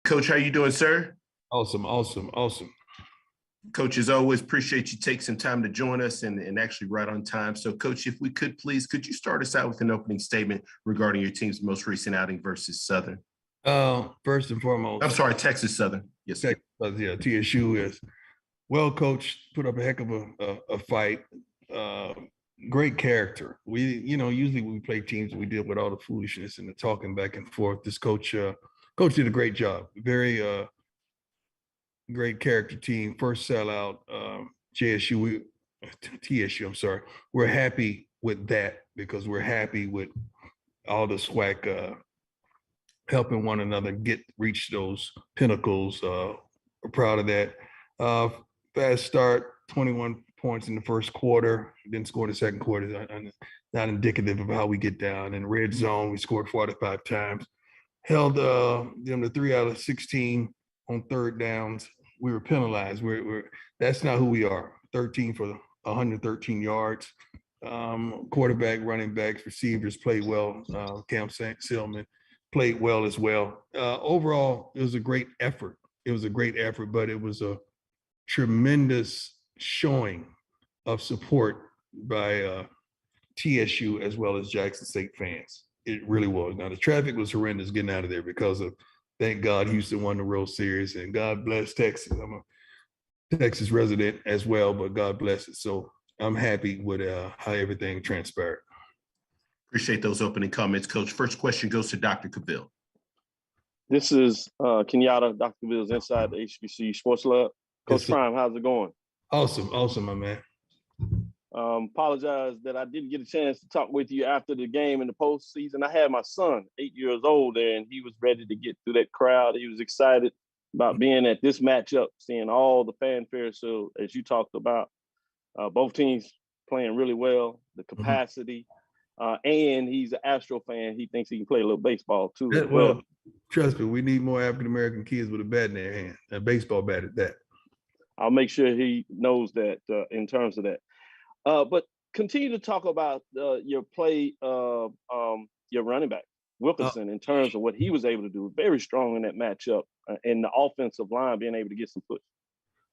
Coach, how you doing, sir? Awesome, awesome, awesome. Coach, as always, appreciate you take some time to join us and actually right on time. So, Coach, if we could please, could you start us out with an opening statement regarding your team's most recent outing versus Southern? First and foremost, I'm sorry, Texas Southern. Yes, sir. Yeah, TSU is well coached, put up a heck of a fight. Great character. Usually when we play teams, we deal with all the foolishness and the talking back and forth. This coach did a great job. Very great character team. First sellout. TSU. I'm sorry. We're happy with that because we're happy with all the SWAC helping one another reach those pinnacles. We're proud of that. Fast start, 21 points in the first quarter, didn't score the second quarter. Not indicative of how we get down. In red zone, we scored 45 times. Held them to 3 out of 16 on third downs. We were penalized. That's not who we are. 13 for 113 yards. Quarterback, running backs, receivers played well. Cam Silman played well as well. Overall, it was a great effort. But it was a tremendous showing of support by TSU as well as Jackson State fans. It really was. Now, the traffic was horrendous getting out of there because of, thank God, Houston won the World Series, and God bless Texas. I'm a Texas resident as well, but God bless it. So I'm happy with how everything transpired. Appreciate those opening comments, Coach. First question goes to Dr. Cavill. This is Kenyatta, Dr. Cavill's inside the HBC Sports Lab. Coach Prime, how's it going? Awesome, my man. Apologize that I didn't get a chance to talk with you after the game in the postseason. I had my son, 8 years old there, and he was ready to get through that crowd. He was excited about being at this matchup, seeing all the fanfare. So as you talked about, both teams playing really well, the capacity, and he's an Astro fan. He thinks he can play a little baseball too. Well, trust me, we need more African-American kids with a bat in their hand, a baseball bat at that. I'll make sure he knows that in terms of that. But continue to talk about your play, your running back, Wilkinson, in terms of what he was able to do. Very strong in that matchup and the offensive line being able to get some push.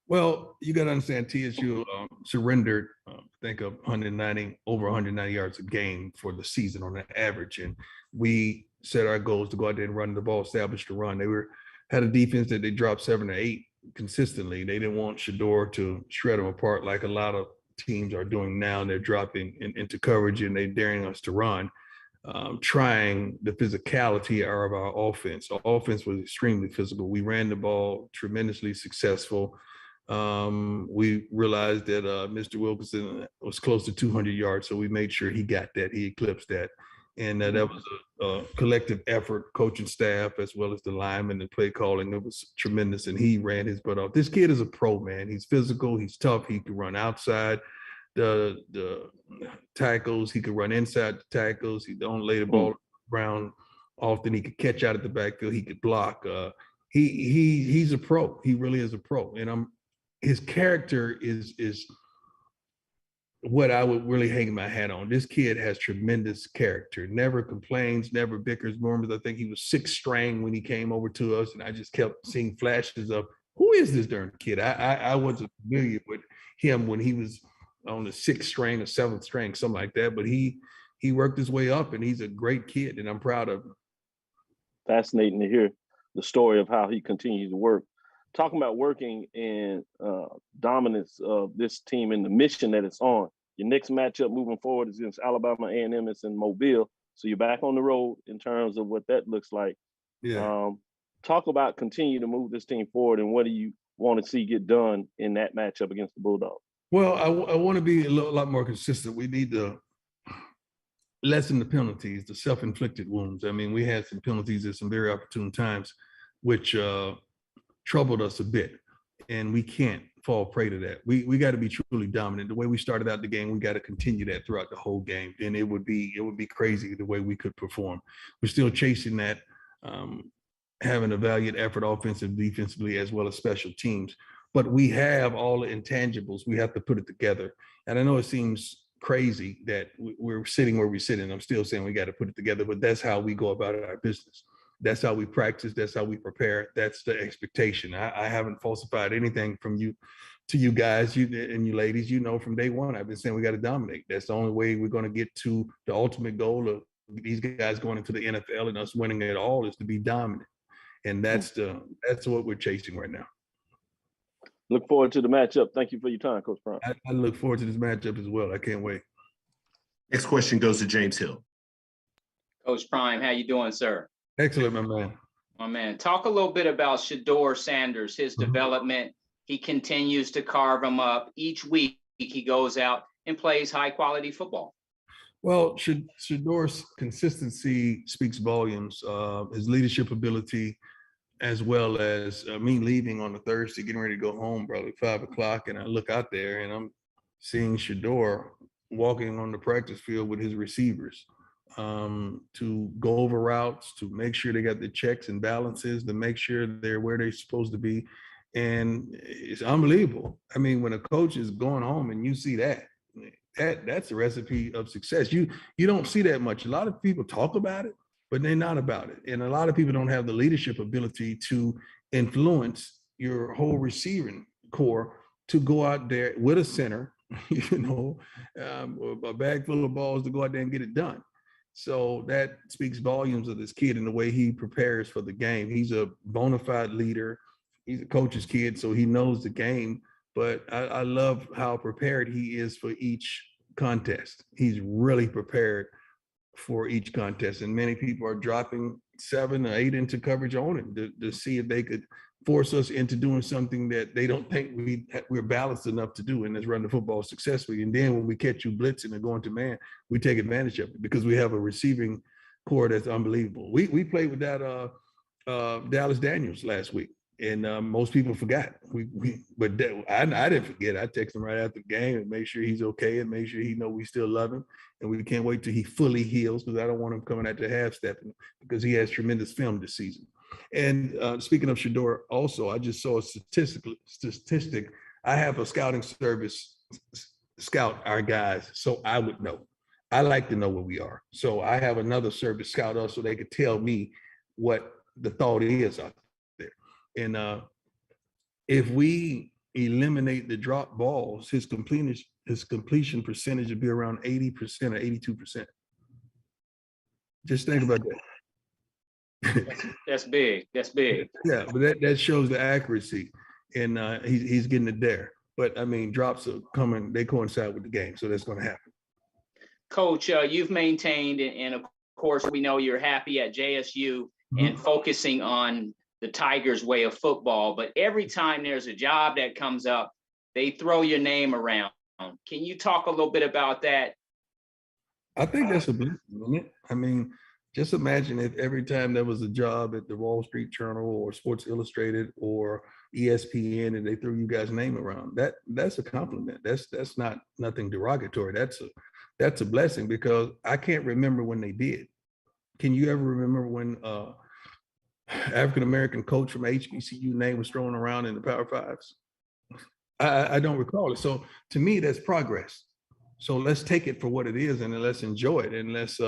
Well, you got to understand TSU surrendered, I think, over 190 yards a game for the season on an average. And we set our goals to go out there and run the ball, establish the run. They had a defense that they dropped 7 or 8 consistently. They didn't want Shador to shred them apart like a lot of teams are doing now. They're dropping into coverage and they're daring us to run, trying the physicality of our offense. Our offense was extremely physical. We ran the ball tremendously successful. We realized that Mr. Wilkinson was close to 200 yards, so we made sure he got that. He eclipsed that. And that was a collective effort, coaching staff, as well as the linemen and play calling. It was tremendous, and he ran his butt off. This kid is a pro, man. He's physical. He's tough. He can run outside the tackles. He could run inside the tackles. He don't lay the ball around often. He could catch out at the backfield. He could block. He's a pro. He really is a pro. And his character is what I would really hang my hat on. This kid has tremendous character, never complains, never bickers. Remember, I think he was 6th string when he came over to us, and I just kept seeing flashes of, who is this darn kid? I wasn't familiar with him when he was on the 6th string or 7th string, something like that, but he worked his way up, and he's a great kid, and I'm proud of him. Fascinating to hear the story of how he continues to work. Talking about working in dominance of this team and the mission that it's on. Your next matchup moving forward is against Alabama A&M. It's in Mobile. So you're back on the road in terms of what that looks like. Yeah. Talk about continue to move this team forward, and what do you want to see get done in that matchup against the Bulldogs? Well, I want to be a lot more consistent. We need to lessen the penalties, the self-inflicted wounds. I mean, we had some penalties at some very opportune times, which troubled us a bit, and we can't fall prey to that. We got to be truly dominant. The way we started out the game, we got to continue that throughout the whole game. And it would be crazy the way we could perform. We're still chasing that, having a valiant effort offensively, defensively, as well as special teams. But we have all the intangibles. We have to put it together. And I know it seems crazy that we're sitting where we're sitting. I'm still saying we got to put it together, but that's how we go about our business. That's how we practice. That's how we prepare. That's the expectation. I haven't falsified anything from you to you guys, you and you ladies. You know, from day one, I've been saying we got to dominate. That's the only way we're going to get to the ultimate goal of these guys going into the NFL and us winning it all is to be dominant. And that's what we're chasing right now. Look forward to the matchup. Thank you for your time, Coach Prime. I look forward to this matchup as well. I can't wait. Next question goes to James Hill. Coach Prime, how you doing, sir? Excellent, my man. My man, talk a little bit about Deion Sanders, his development. He continues to carve him up. Each week he goes out and plays high quality football. Well, Shador's consistency speaks volumes. His leadership ability, as well as me leaving on a Thursday, getting ready to go home, probably 5 o'clock, and I look out there and I'm seeing Shador walking on the practice field with his receivers to go over routes, to make sure they got the checks and balances, to make sure they're where they're supposed to be. And it's unbelievable. I mean, when a coach is going home and you see that's a recipe of success. You don't see that much. A lot of people talk about it, but they're not about it. And a lot of people don't have the leadership ability to influence your whole receiving core to go out there with a center, a bag full of balls to go out there and get it done. So that speaks volumes of this kid and the way he prepares for the game. He's a bona fide leader. He's a coach's kid, so he knows the game. But I love how prepared he is for each contest. He's really prepared for each contest. And many people are dropping 7 or 8 into coverage on him to see if they could force us into doing something that they don't think we're balanced enough to do, and that's run the football successfully. And then when we catch you blitzing and going to man, we take advantage of it because we have a receiving core that's unbelievable. We played with that Dallas Daniels last week. And most people forgot. I didn't forget. I texted him right after the game and make sure he's okay and make sure he know we still love him. And we can't wait till he fully heals because I don't want him coming at the half stepping because he has tremendous film this season. And speaking of Shador, also I just saw a statistic. I have a scouting service scout our guys, so I would know. I like to know where we are. So I have another service scout us so they could tell me what the thought is out there. And if we eliminate the drop balls, his completion percentage would be around 80% or 82%. Just think about that. That's big. That's big. Yeah, but that shows the accuracy, and he's getting it there. But I mean, drops are coming; they coincide with the game, so that's going to happen. Coach, you've maintained, and of course, we know you're happy at JSU and focusing on the Tigers' way of football. But every time there's a job that comes up, they throw your name around. Can you talk a little bit about that? I think that's a blessing, isn't it? I mean, just imagine if every time there was a job at the Wall Street Journal or Sports Illustrated or ESPN and they threw you guys' name around. That's a compliment. That's not nothing derogatory. That's a blessing because I can't remember when they did. Can you ever remember when African-American coach from HBCU name was thrown around in the Power Fives? I don't recall it. So to me, that's progress. So let's take it for what it is and let's enjoy it. And let's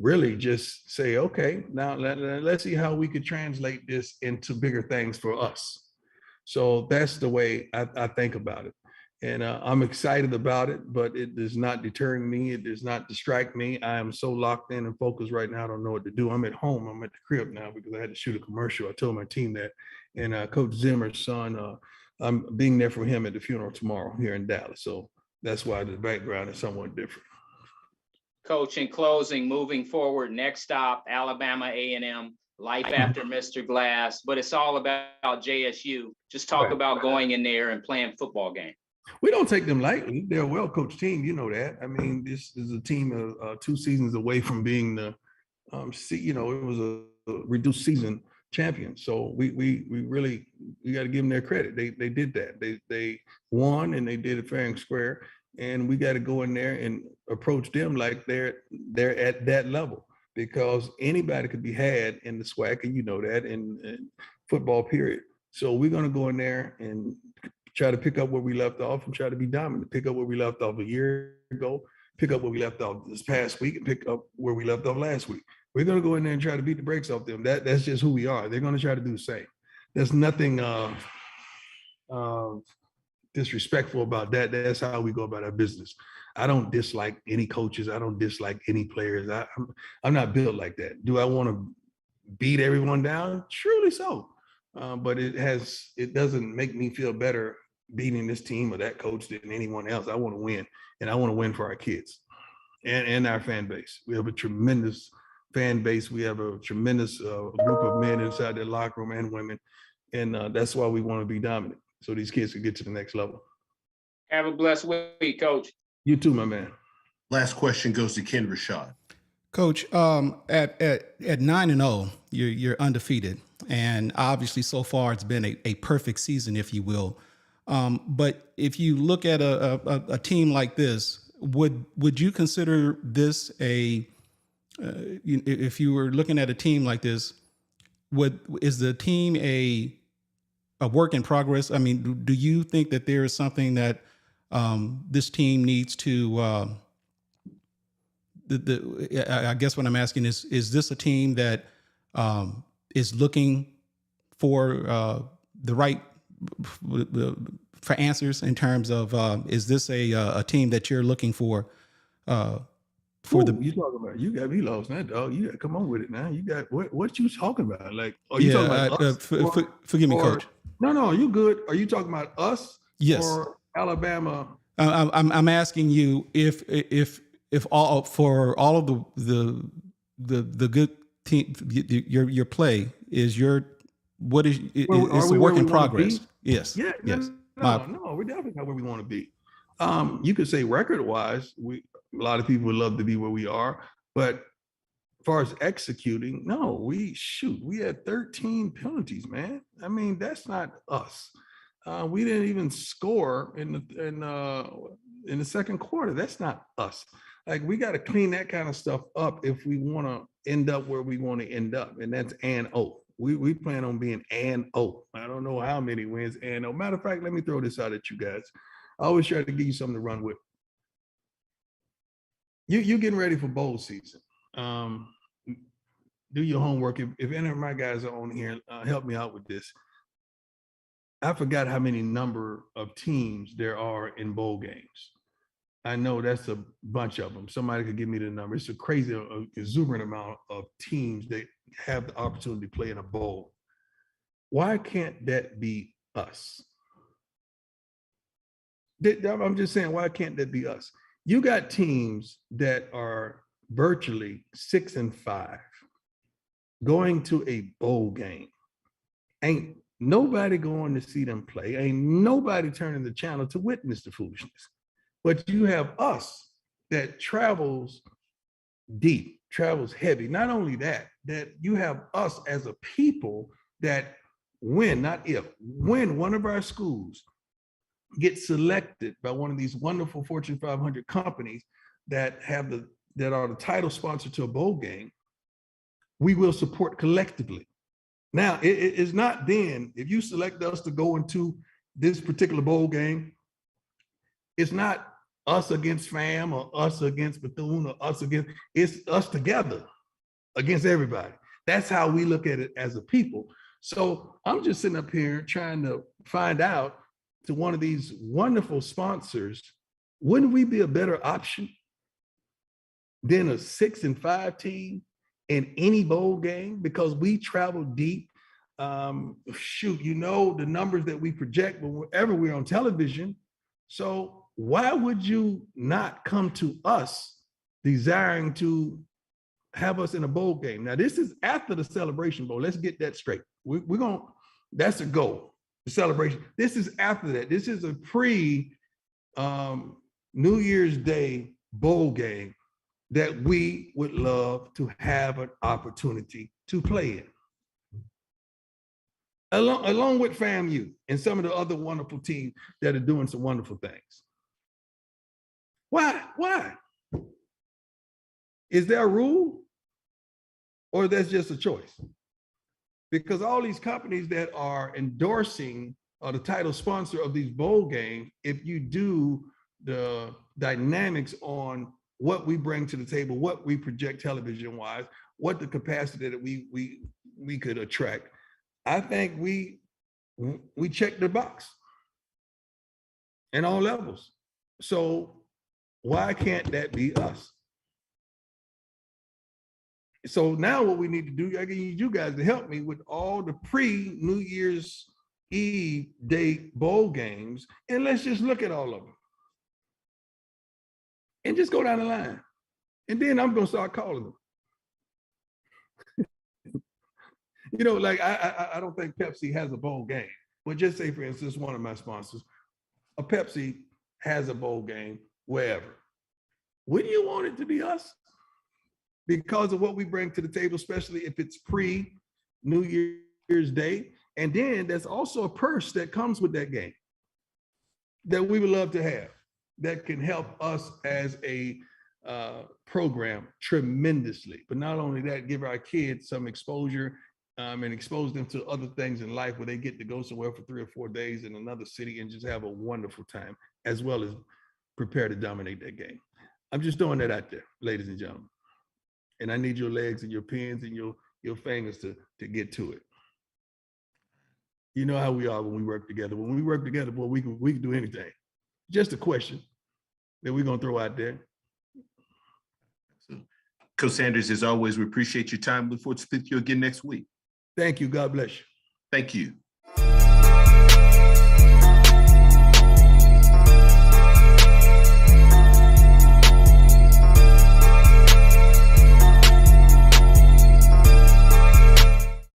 really just say, okay, now let's see how we could translate this into bigger things for us. So that's the way I think about it. And I'm excited about it, but it is not deterring me. It does not distract me. I am so locked in and focused right now. I don't know what to do. I'm at home. I'm at the crib now because I had to shoot a commercial. I told my team that. And Coach Zimmer's son, I'm being there for him at the funeral tomorrow here in Dallas. So that's why the background is somewhat different. Coach, in closing, moving forward, next stop, Alabama A&M, life after Mr. Glass, but it's all about JSU. Just talk about going in there and playing football game. We don't take them lightly. They're a well-coached team. You know that. I mean, this is a team of 2 seasons away from being the, it was a reduced season champion. So we really got to give them their credit. They did that. They won and they did it fair and square. And we got to go in there and approach them like they're at that level because anybody could be had in the SWAC, and you know that in football period. So we're going to go in there and try to pick up where we left off and try to be dominant, pick up where we left off a year ago, pick up where we left off this past week, and pick up where we left off last week. We're going to go in there and try to beat the brakes off them. That's just who we are. They're going to try to do the same. There's nothing disrespectful about that. That's how we go about our business. I don't dislike any coaches. I don't dislike any players. I'm not built like that. Do I want to beat everyone down? Surely so. But it doesn't make me feel better beating this team or that coach than anyone else. I want to win, and I want to win for our kids and our fan base. We have a tremendous fan base. We have a tremendous group of men inside their locker room and women, and that's why we want to be dominant, so these kids can get to the next level. Have a blessed week, Coach. You too, my man. Last question goes to Ken Rashad. Coach, at 9-0, you're undefeated, and obviously so far it's been a perfect season, if you will. But if you look at a team like this, would you consider this if you were looking at a team like this, is the team a work in progress? I mean, do you think that there is something that this team needs to? I guess what I'm asking is this a team that is looking for the right for answers in terms of is this a team that you're looking for you talking about? You got me lost now, dog. You got to come on with it now. You got what you talking about? Like, are you talking about us? Forgive me, Coach. No, you good. Are you talking about us? Yes. Or Alabama? I'm asking you if all for all of the good team, your play is it's a work in progress. Yes. Yeah. Yes. No, we're definitely not where we want to be. You could say record-wise, a lot of people would love to be where we are, but as far as executing, no, we had 13 penalties, man. I mean, that's not us. We didn't even score in the second quarter. That's not us. Like, we got to clean that kind of stuff up if we want to end up where we want to end up, and that's an O. We plan on being an O. I don't know how many wins and O. Matter of fact, let me throw this out at you guys. I always try to give you something to run with. You getting ready for bowl season. Do your homework. If any of my guys are on here, help me out with this. I forgot how many number of teams there are in bowl games. I know that's a bunch of them. Somebody could give me the number. It's a crazy, exuberant amount of teams that have the opportunity to play in a bowl. Why can't that be us? I'm just saying, why can't that be us? You got teams that are virtually 6-5 going to a bowl game. Ain't nobody going to see them play. Ain't nobody turning the channel to witness the foolishness. But you have us that travels deep, travels heavy. Not only that you have us as a people that when one of our schools gets selected by one of these wonderful Fortune 500 companies that are the title sponsor to a bowl game, we will support collectively. Now, it is not then, if you select us to go into this particular bowl game, it's not us against FAM or us against Bethune or it's us together against everybody. That's how we look at it as a people. So I'm just sitting up here trying to find out to one of these wonderful sponsors, wouldn't we be a better option than a 6-5 team in any bowl game? Because we travel deep. The numbers that we project whenever we're on television. So why would you not come to us desiring to have us in a bowl game? Now, this is after the Celebration Bowl. Let's get that straight. That's a goal. The celebration. This is after that. This is a pre New Year's Day bowl game that we would love to have an opportunity to play in. Along with FAMU and some of the other wonderful teams that are doing some wonderful things. Why? Is there a rule or that's just a choice? Because all these companies that are endorsing the title sponsor of these bowl games, if you do the dynamics on what we bring to the table, what we project television-wise, what the capacity that we could attract. I think we checked the box in all levels. So why can't that be us? So now what we need to do, I need you guys to help me with all the pre-New Year's Eve day bowl games, and let's just look at all of them. And just go down the line. And then I'm gonna start calling them. You know, like I don't think Pepsi has a bowl game. But just say, for instance, one of my sponsors, a Pepsi has a bowl game wherever. Wouldn't you want it to be us? Because of what we bring to the table, especially if it's pre-New Year's Day. And then there's also a purse that comes with that game that we would love to have that can help us as a program tremendously. But not only that, give our kids some exposure and expose them to other things in life where they get to go somewhere for 3 or 4 days in another city and just have a wonderful time, as well as prepare to dominate that game. I'm just throwing that out there, ladies and gentlemen. And I need your legs and your pins and your fingers to get to it. You know how we are when we work together. When we work together, boy, we can do anything. Just a question that we're gonna throw out there. Coach Sanders, as always, we appreciate your time. Look forward to speaking to you again next week. Thank you. God bless you. Thank you.